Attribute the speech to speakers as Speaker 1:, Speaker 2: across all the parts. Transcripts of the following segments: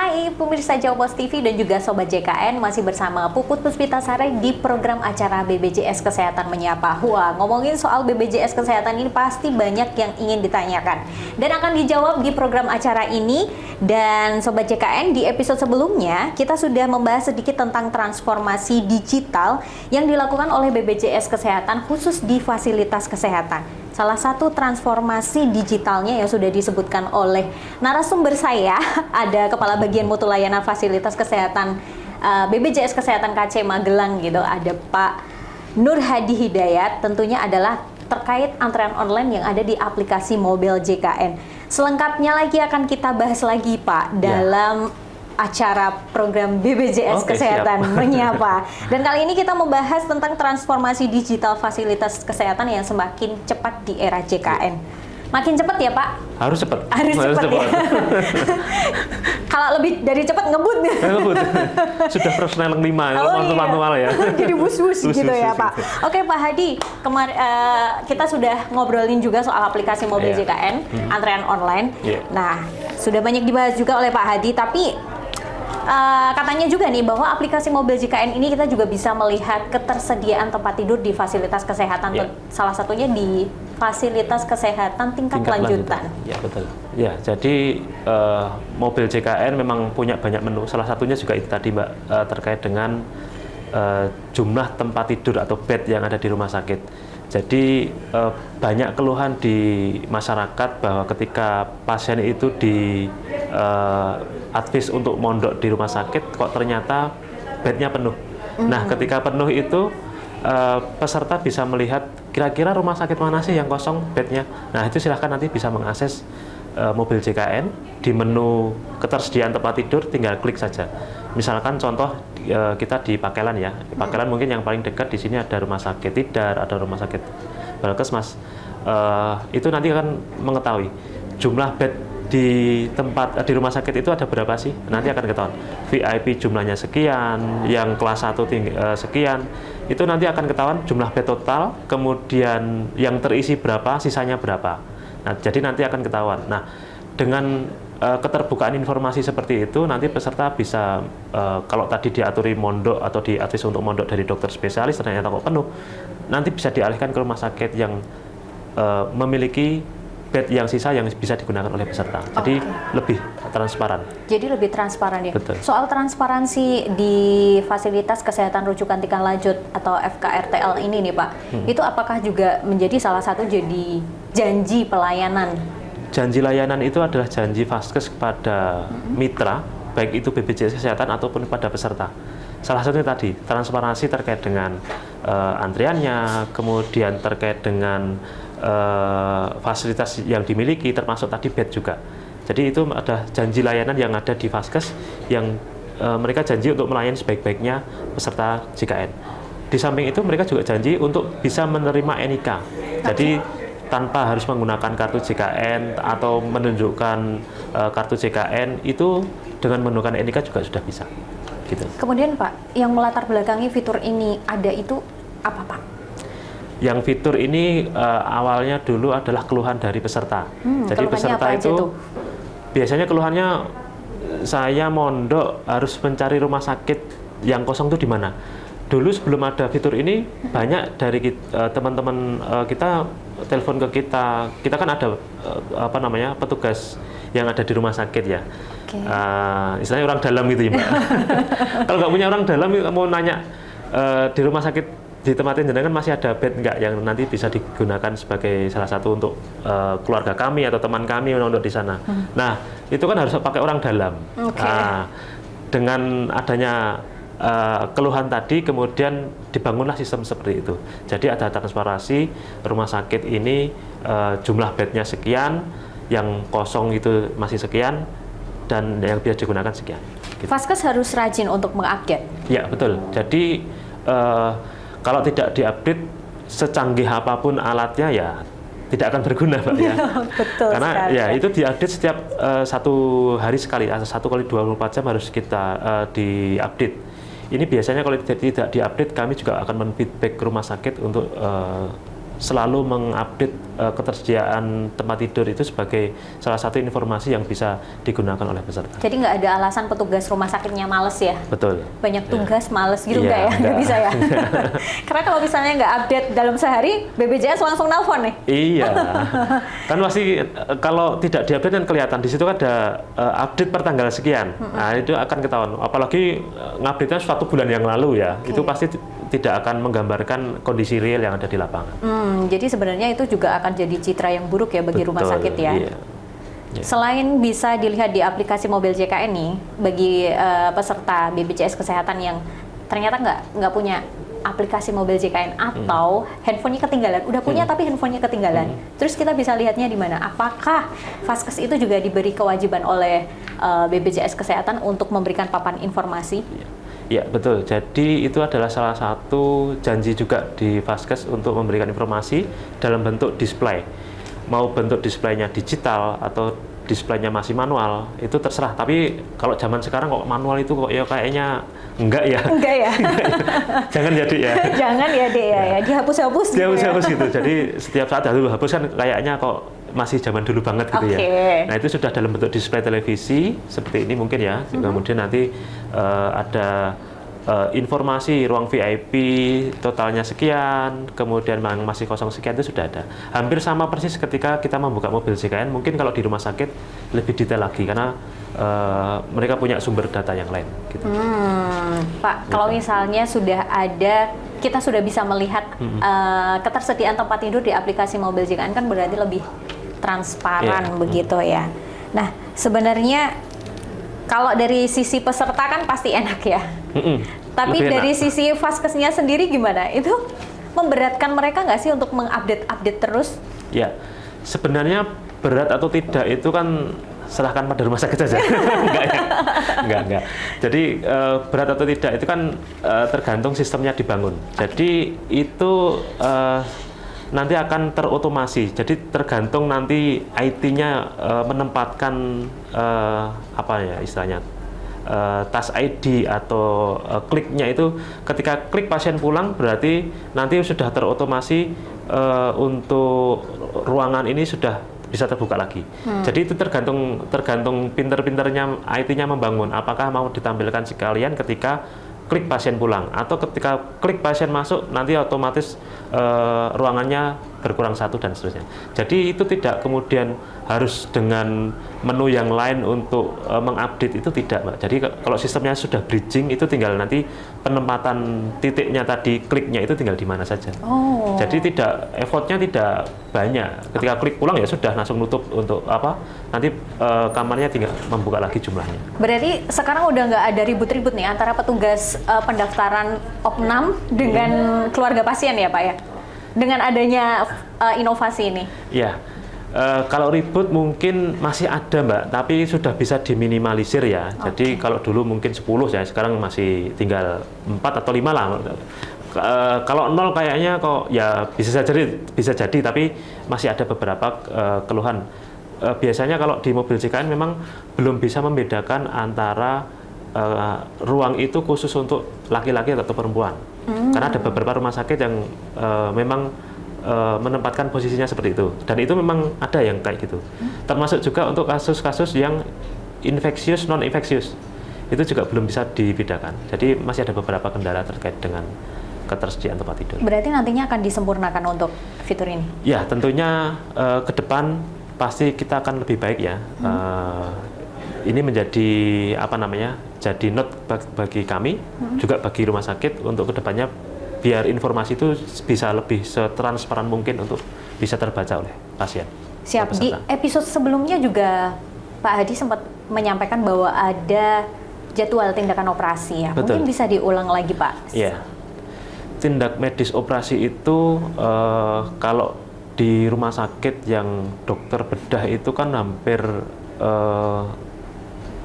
Speaker 1: Hai pemirsa Jawa Post TV dan juga Sobat JKN, masih bersama Puput Puspitasari di program acara BPJS Kesehatan Menyapa. Wah, ngomongin soal BPJS Kesehatan ini pasti banyak yang ingin ditanyakan dan akan dijawab di program acara ini. Dan Sobat JKN, di episode sebelumnya kita sudah membahas sedikit tentang transformasi digital yang dilakukan oleh BPJS Kesehatan khusus di fasilitas kesehatan. Salah satu transformasi digitalnya yang sudah disebutkan oleh narasumber saya, ada Kepala Bagian Mutu Layanan Fasilitas Kesehatan BPJS Kesehatan KC Magelang gitu, ada Pak Nur Hadi Hidayat, tentunya adalah terkait antrean online yang ada di aplikasi Mobil JKN. Selengkapnya lagi akan kita bahas lagi Pak dalam acara program BPJS Kesehatan Menyapa. Dan kali ini kita membahas tentang transformasi digital fasilitas kesehatan yang semakin cepat di era JKN. Makin cepat ya Pak?
Speaker 2: Harus cepat.
Speaker 1: Harus cepat ya. Kalau lebih dari cepat ngebut.
Speaker 2: Ngebut. Sudah personel 5, manual ya.
Speaker 1: Jadi bus-bus gitu ya Pak. Oke Pak Hadi, kita sudah ngobrolin juga soal aplikasi Mobil JKN, antrean online. Nah, sudah banyak dibahas juga oleh Pak Hadi, tapi katanya juga nih bahwa aplikasi Mobil JKN ini kita juga bisa melihat ketersediaan tempat tidur di fasilitas kesehatan, salah satunya di fasilitas kesehatan tingkat lanjutan.
Speaker 2: Ya betul. Ya, jadi Mobil JKN memang punya banyak menu. Salah satunya juga itu tadi Mbak, terkait dengan jumlah tempat tidur atau bed yang ada di rumah sakit. Jadi banyak keluhan di masyarakat bahwa ketika pasien itu di advis untuk mondok di rumah sakit, kok ternyata bednya penuh. Nah, ketika penuh itu peserta bisa melihat kira-kira rumah sakit mana sih yang kosong bednya. Nah, itu silahkan nanti bisa mengakses Mobil JKN di menu ketersediaan tempat tidur, tinggal klik saja. Misalkan contoh kita di Pakelan ya. Di Pakelan mungkin yang paling dekat di sini ada rumah sakit Tidar, ada rumah sakit Balkesmas. Itu nanti akan mengetahui jumlah bed di rumah sakit itu ada berapa sih? Nanti akan ketahuan. VIP jumlahnya sekian, yang kelas 1 sekian. Itu nanti akan ketahuan jumlah bed total, kemudian yang terisi berapa, sisanya berapa. Nah, jadi nanti akan ketahuan. Nah, dengan keterbukaan informasi seperti itu, nanti peserta bisa, kalau tadi diaturi mondok atau diadvis untuk mondok dari dokter spesialis, ternyata kok penuh, nanti bisa dialihkan ke rumah sakit yang memiliki bed yang sisa yang bisa digunakan oleh peserta. Jadi lebih transparan.
Speaker 1: Jadi lebih transparan ya.
Speaker 2: Betul.
Speaker 1: Soal transparansi di fasilitas kesehatan rujukan tingkat lanjut atau FKRTL ini nih Pak, itu apakah juga menjadi salah satu jadi janji pelayanan?
Speaker 2: Janji layanan itu adalah janji Vaskes kepada mitra, baik itu BPJS Kesehatan ataupun pada peserta. Salah satunya tadi, transparansi terkait dengan antriannya, kemudian terkait dengan fasilitas yang dimiliki, termasuk tadi bed juga. Jadi itu ada janji layanan yang ada di Vaskes yang mereka janji untuk melayani sebaik-baiknya peserta JKN. Di samping itu mereka juga janji untuk bisa menerima NIK. Jadi tanpa harus menggunakan kartu JKN atau menunjukkan kartu JKN, itu dengan menggunakan NIK juga sudah bisa. Gitu.
Speaker 1: Kemudian Pak, yang melatar belakangi fitur ini ada itu apa Pak?
Speaker 2: Yang fitur ini awalnya dulu adalah keluhan dari peserta. Jadi peserta itu biasanya keluhannya, saya mondok harus mencari rumah sakit yang kosong itu di mana. Dulu sebelum ada fitur ini, banyak dari teman-teman kita telepon ke kita kan ada petugas yang ada di rumah sakit ya. Istilahnya orang dalam gitu ya Mbak. Kalau nggak punya orang dalam, mau nanya di rumah sakit di tempat jenengan masih ada bed nggak yang nanti bisa digunakan sebagai salah satu untuk keluarga kami atau teman kami untuk di sana. Nah, itu kan harus pakai orang dalam. Dengan adanya keluhan tadi, kemudian dibangunlah sistem seperti itu. Jadi ada transparansi, rumah sakit ini jumlah bednya sekian, yang kosong itu masih sekian, dan yang bisa digunakan sekian.
Speaker 1: Gitu. Vaskes harus rajin untuk mengupdate.
Speaker 2: Ya betul. Jadi kalau tidak diupdate, secanggih apapun alatnya ya tidak akan berguna Pak ya.
Speaker 1: Betul.
Speaker 2: Karena
Speaker 1: sekali.
Speaker 2: ya itu diupdate setiap 1 hari sekali, atau 1 kali 24 jam harus kita diupdate. Ini biasanya kalau tidak diupdate, kami juga akan men-feedback ke rumah sakit untuk selalu mengupdate ketersediaan tempat tidur itu sebagai salah satu informasi yang bisa digunakan oleh peserta.
Speaker 1: Jadi nggak ada alasan petugas rumah sakitnya males ya?
Speaker 2: Betul.
Speaker 1: Banyak tugas, males gitu nggak ya? Nggak
Speaker 2: enggak.
Speaker 1: bisa ya? Karena kalau misalnya nggak update dalam sehari, BPJS langsung nelpon nih.
Speaker 2: Iya, kan pasti kalau tidak diupdate kan kelihatan di situ ada update per tanggal sekian. Nah itu akan ketahuan. Apalagi ngupdate-nya 1 bulan yang lalu ya, itu pasti tidak akan menggambarkan kondisi real yang ada di lapangan.
Speaker 1: Jadi sebenarnya itu juga akan jadi citra yang buruk ya bagi rumah sakit ya.
Speaker 2: Iya.
Speaker 1: Selain bisa dilihat di aplikasi mobil JKN nih, bagi peserta BPJS Kesehatan yang ternyata nggak punya aplikasi mobil JKN atau handphonenya ketinggalan, udah punya tapi handphonenya ketinggalan. Terus kita bisa lihatnya di mana? Apakah Vaskes itu juga diberi kewajiban oleh BPJS Kesehatan untuk memberikan papan informasi?
Speaker 2: Ya betul, jadi itu adalah salah satu janji juga di Vaskes untuk memberikan informasi dalam bentuk display. Mau bentuk displaynya digital atau displaynya masih manual, itu terserah. Tapi kalau zaman sekarang kok manual itu kok ya kayaknya enggak ya.
Speaker 1: Enggak ya?
Speaker 2: Jangan jadi ya.
Speaker 1: Jangan ya deh ya, dihapus-hapus gitu ya.
Speaker 2: Dihapus-hapus gitu, jadi setiap saat dulu hapus kan kayaknya kok masih zaman dulu banget gitu ya. Nah itu sudah dalam bentuk display televisi seperti ini mungkin ya. Kemudian nanti ada informasi ruang VIP totalnya sekian, kemudian masih kosong sekian, itu sudah ada. Hampir sama persis ketika kita membuka mobil JKN. Mungkin kalau di rumah sakit lebih detail lagi karena mereka punya sumber data yang lain. Gitu.
Speaker 1: Pak, kalau misalnya sudah ada, kita sudah bisa melihat ketersediaan tempat tidur di aplikasi mobil JKN kan berarti lebih transparan begitu ya. Nah, sebenarnya kalau dari sisi peserta kan pasti enak ya. Tapi dari sisi Vaskesnya sendiri gimana? Itu memberatkan mereka nggak sih untuk mengupdate terus?
Speaker 2: Ya, sebenarnya berat atau tidak itu kan serahkan pada rumah sakit saja. Enggak ya? Enggak. Jadi berat atau tidak itu kan tergantung sistemnya dibangun. Jadi itu nanti akan terotomasi. Jadi tergantung nanti IT-nya menempatkan apa ya istilahnya Touch ID atau kliknya itu ketika klik pasien pulang berarti nanti sudah terotomasi untuk ruangan ini sudah bisa terbuka lagi. Jadi itu tergantung pinter-pinternya IT-nya membangun. Apakah mau ditampilkan sekalian ketika klik pasien pulang atau ketika klik pasien masuk nanti otomatis ruangannya berkurang 1 dan seterusnya. Jadi itu tidak kemudian harus dengan menu yang lain untuk mengupdate, itu tidak, Mbak. Jadi kalau sistemnya sudah bridging itu tinggal nanti penempatan titiknya tadi, kliknya itu tinggal di mana saja. Jadi effortnya tidak banyak. Ketika klik pulang ya sudah langsung nutup untuk nanti kamarnya tinggal membuka lagi jumlahnya.
Speaker 1: Berarti sekarang udah nggak ada ribut-ribut nih antara petugas pendaftaran Opnam dengan keluarga pasien ya Pak ya? Dengan adanya inovasi ini?
Speaker 2: Ya, kalau ribut mungkin masih ada Mbak, tapi sudah bisa diminimalisir ya. Jadi kalau dulu mungkin 10 ya, sekarang masih tinggal 4 atau 5 lah. Kalau 0 kayaknya kok ya bisa jadi, tapi masih ada beberapa keluhan. Biasanya kalau di mobil JKN memang belum bisa membedakan antara ruang itu khusus untuk laki-laki atau perempuan. Karena ada beberapa rumah sakit yang memang menempatkan posisinya seperti itu. Dan itu memang ada yang kayak gitu. Termasuk juga untuk kasus-kasus yang infeksius, non-infeksius. Itu juga belum bisa dibedakan. Jadi masih ada beberapa kendala terkait dengan ketersediaan tempat tidur.
Speaker 1: Berarti nantinya akan disempurnakan untuk fitur ini? Ya,
Speaker 2: tentunya ke depan pasti kita akan lebih baik ya. Ini menjadi jadi note bagi kami, juga bagi rumah sakit untuk kedepannya biar informasi itu bisa lebih setransparan mungkin untuk bisa terbaca oleh pasien.
Speaker 1: Siap. Di episode sebelumnya juga Pak Hadi sempat menyampaikan bahwa ada jadwal tindakan operasi ya.
Speaker 2: Betul.
Speaker 1: Mungkin bisa diulang lagi Pak.
Speaker 2: Iya. Tindak medis operasi itu kalau di rumah sakit yang dokter bedah itu kan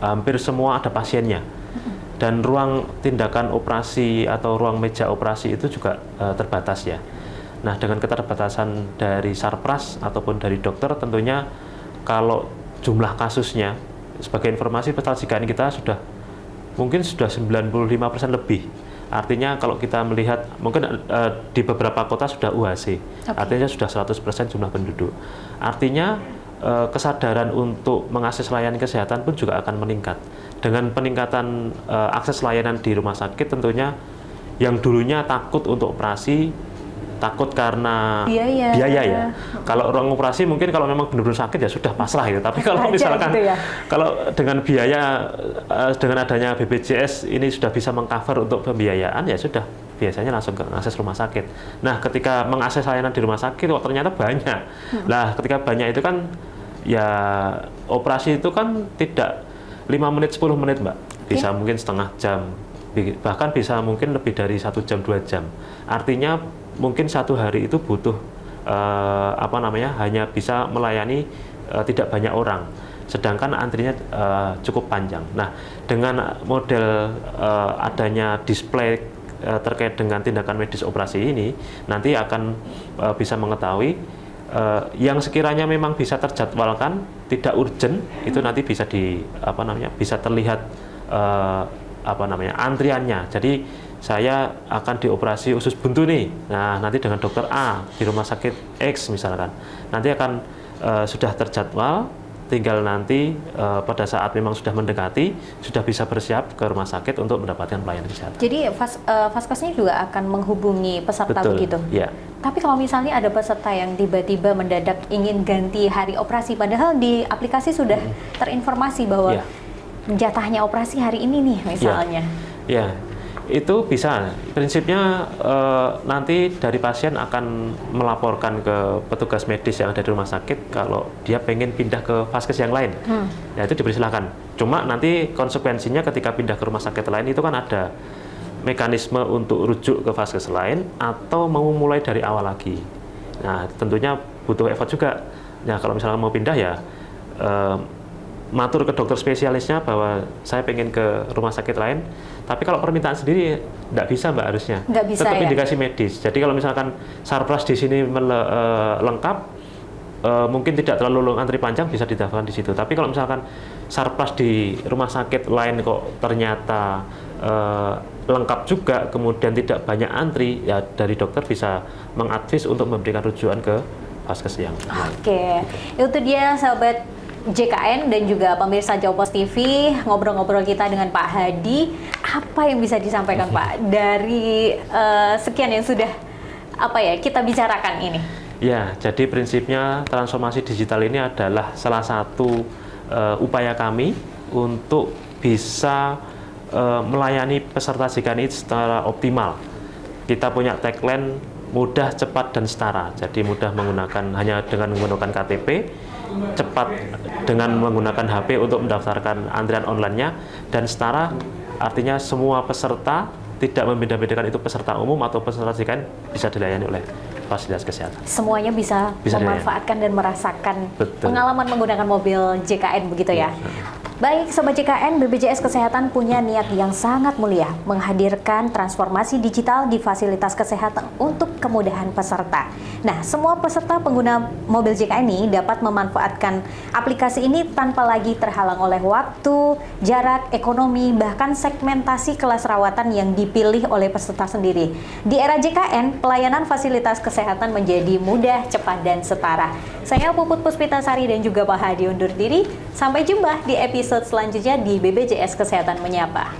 Speaker 2: hampir semua ada pasiennya, dan ruang tindakan operasi atau ruang meja operasi itu juga terbatas ya. Nah, dengan keterbatasan dari Sarpras ataupun dari dokter, tentunya kalau jumlah kasusnya, sebagai informasi peserta JKN kita mungkin sudah 95% lebih Artinya kalau kita melihat mungkin di beberapa kota sudah UHC, artinya sudah 100% jumlah penduduk. Artinya kesadaran untuk mengakses layanan kesehatan pun juga akan meningkat. Dengan peningkatan akses layanan di rumah sakit, tentunya yang dulunya takut untuk operasi, takut karena biaya ya. Kalau orang operasi mungkin kalau memang benar-benar sakit ya sudah pasrah gitu. Tapi kalau misalkan gitu ya. Kalau dengan biaya dengan adanya BPJS ini sudah bisa mengcover untuk pembiayaan, ya sudah biasanya langsung ke akses rumah sakit. Nah, ketika mengakses layanan di rumah sakit kok ternyata banyak. Nah, ketika banyak itu kan ya operasi itu kan tidak 5 menit 10 menit, Mbak. Bisa mungkin setengah jam, bahkan bisa mungkin lebih dari 1 jam 2 jam. Artinya mungkin satu hari itu butuh hanya bisa melayani tidak banyak orang, sedangkan antrinya cukup panjang. Nah, dengan model adanya display terkait dengan tindakan medis operasi ini, nanti akan bisa mengetahui yang sekiranya memang bisa terjadwalkan, tidak urgent, itu nanti bisa bisa terlihat antriannya. Jadi saya akan dioperasi usus buntu nih. Nah, nanti dengan dokter A di rumah sakit X misalkan. Nanti akan sudah terjadwal, tinggal nanti pada saat memang sudah mendekati, sudah bisa bersiap ke rumah sakit untuk mendapatkan pelayanan kesehatan.
Speaker 1: Jadi Vaskesnya juga akan menghubungi peserta.
Speaker 2: Betul,
Speaker 1: begitu?
Speaker 2: Ya.
Speaker 1: Tapi kalau misalnya ada peserta yang tiba-tiba mendadak ingin ganti hari operasi, padahal di aplikasi sudah terinformasi bahwa jatahnya operasi hari ini nih misalnya.
Speaker 2: Ya. Itu bisa. Prinsipnya nanti dari pasien akan melaporkan ke petugas medis yang ada di rumah sakit kalau dia pengen pindah ke vaskes yang lain. Ya, itu dipersilakan. Cuma nanti konsekuensinya ketika pindah ke rumah sakit lain itu kan ada mekanisme untuk rujuk ke vaskes lain atau mau mulai dari awal lagi. Nah, tentunya butuh effort juga. Nah, kalau misalnya mau pindah ya matur ke dokter spesialisnya bahwa saya pengen ke rumah sakit lain. Tapi kalau permintaan sendiri nggak bisa, Mbak, harusnya.
Speaker 1: Nggak bisa,
Speaker 2: tetap
Speaker 1: ya?
Speaker 2: indikasi medis. Jadi kalau misalkan sarpras di sini lengkap, mungkin tidak terlalu antri panjang, bisa didaftarkan di situ. Tapi kalau misalkan sarpras di rumah sakit lain kok ternyata lengkap juga, kemudian tidak banyak antri, ya dari dokter bisa mengadvis untuk memberikan rujukan ke vaskes yang lain.
Speaker 1: Oke, itu dia sahabat JKN dan juga pemirsa Jawpos TV, ngobrol-ngobrol kita dengan Pak Hadi. Apa yang bisa disampaikan Pak dari sekian yang sudah kita bicarakan ini?
Speaker 2: Ya, jadi prinsipnya transformasi digital ini adalah salah satu upaya kami untuk bisa melayani peserta JKN secara optimal. Kita punya tagline mudah, cepat, dan setara. Jadi mudah hanya dengan menggunakan KTP, cepat dengan menggunakan HP untuk mendaftarkan antrian online-nya, dan setara artinya semua peserta, tidak membeda-bedakan itu peserta umum atau peserta JKN, bisa dilayani oleh fasilitas kesehatan.
Speaker 1: Semuanya bisa memanfaatkan dan merasakan pengalaman menggunakan mobil JKN begitu ya. Baik Sobat JKN, BPJS Kesehatan punya niat yang sangat mulia menghadirkan transformasi digital di fasilitas kesehatan untuk kemudahan peserta. Nah, semua peserta pengguna mobil JKN ini dapat memanfaatkan aplikasi ini tanpa lagi terhalang oleh waktu, jarak, ekonomi, bahkan segmentasi kelas rawatan yang dipilih oleh peserta sendiri. Di era JKN, pelayanan fasilitas kesehatan menjadi mudah, cepat, dan setara. Saya Puput Puspitasari dan juga Pak Hadi undur diri. Sampai jumpa di episode selanjutnya di BPJS Kesehatan Menyapa.